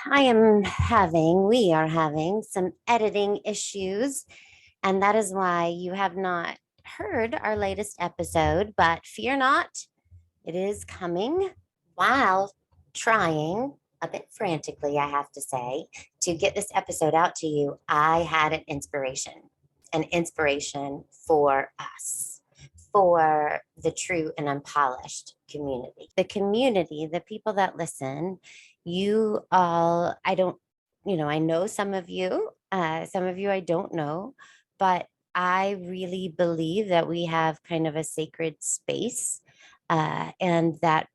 we are having some editing issues, and that is why you have not heard our latest episode. But fear not, it is coming while trying a bit frantically, I have to say, to get this episode out to you. I had an inspiration for us, for the true and unpolished community. The community, the people that listen, you all, I don't, I know some of you I don't know, but I really believe that we have kind of a sacred space and that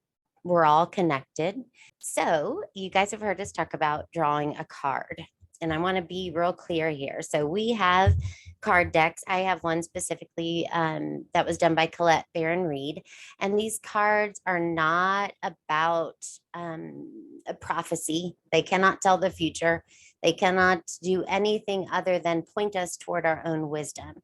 we're all connected. So, you guys have heard us talk about drawing a card, and I want to be real clear here. So, we have card decks. I have one specifically that was done by Colette Baron Reed, and these cards are not about a prophecy. They cannot tell the future. They cannot do anything other than point us toward our own wisdom.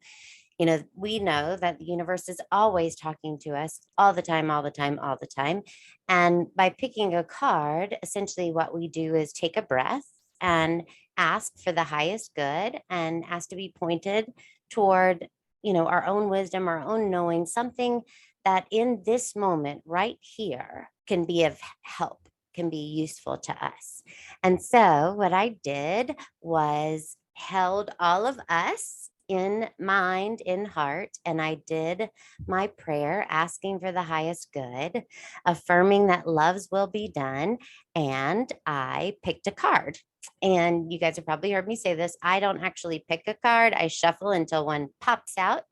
We know that the universe is always talking to us all the time, all the time, all the time. And by picking a card, essentially what we do is take a breath and ask for the highest good and ask to be pointed toward, our own wisdom, our own knowing, something that in this moment right here can be of help, can be useful to us. And so what I did was held all of us in mind, in heart, and I did my prayer asking for the highest good, affirming that love's will be done, and I picked a card. And you guys have probably heard me say this. I don't actually pick a card. I shuffle until one pops out.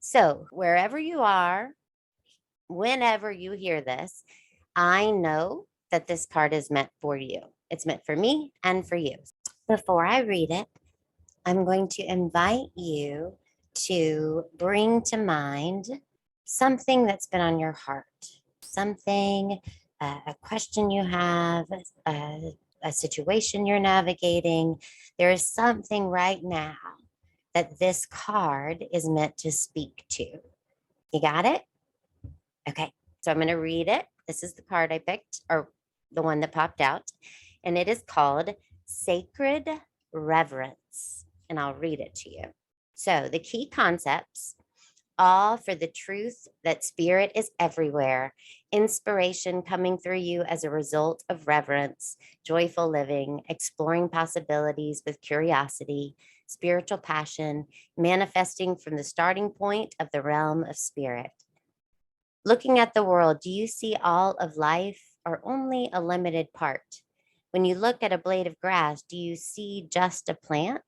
So wherever you are, whenever you hear this, I know that this card is meant for you. It's meant for me and for you. Before I read it, I'm going to invite you to bring to mind something that's been on your heart, something, a question you have, a situation you're navigating. There is something right now that this card is meant to speak to. You got it? Okay, so I'm going to read it. This is the card I picked, or the one that popped out, and it is called Sacred Reverence. And I'll read it to you. So, the key concepts: all for the truth that spirit is everywhere, inspiration coming through you as a result of reverence, joyful living, exploring possibilities with curiosity, spiritual passion, manifesting from the starting point of the realm of spirit. Looking at the world, do you see all of life or only a limited part? When you look at a blade of grass, do you see just a plant?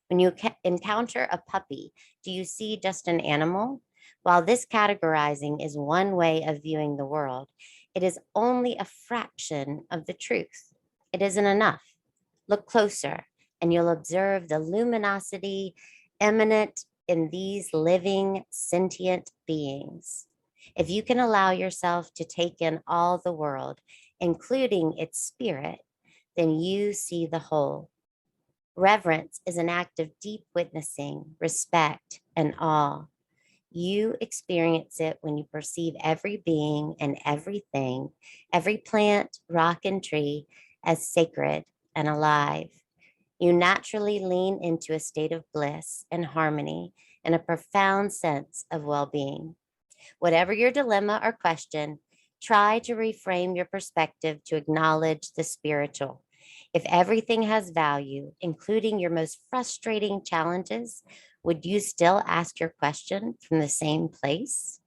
When you encounter a puppy, do you see just an animal? While this categorizing is one way of viewing the world, it is only a fraction of the truth. It isn't enough. Look closer, and you'll observe the luminosity eminent in these living, sentient beings. If you can allow yourself to take in all the world, including its spirit, then you see the whole. Reverence is an act of deep witnessing, respect, and awe. You experience it when you perceive every being and everything, every plant, rock, and tree as sacred and alive. You naturally lean into a state of bliss and harmony and a profound sense of well-being. Whatever your dilemma or question, try to reframe your perspective to acknowledge the spiritual. If everything has value, including your most frustrating challenges, would you still ask your question from the same place?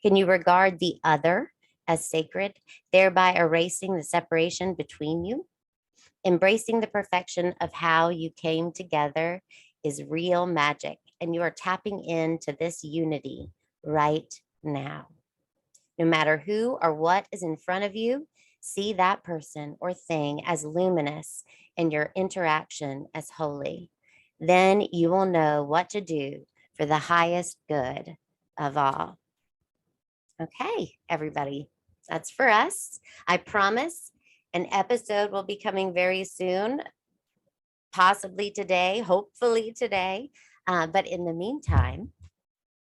Can you regard the other as sacred, thereby erasing the separation between you? Embracing the perfection of how you came together is real magic, and you are tapping into this unity right now. No matter who or what is in front of you, see that person or thing as luminous and your interaction as holy. Then you will know what to do for the highest good of all. Okay, everybody, that's for us. I promise an episode will be coming very soon, possibly today, hopefully today. But in the meantime,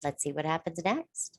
let's see what happens next.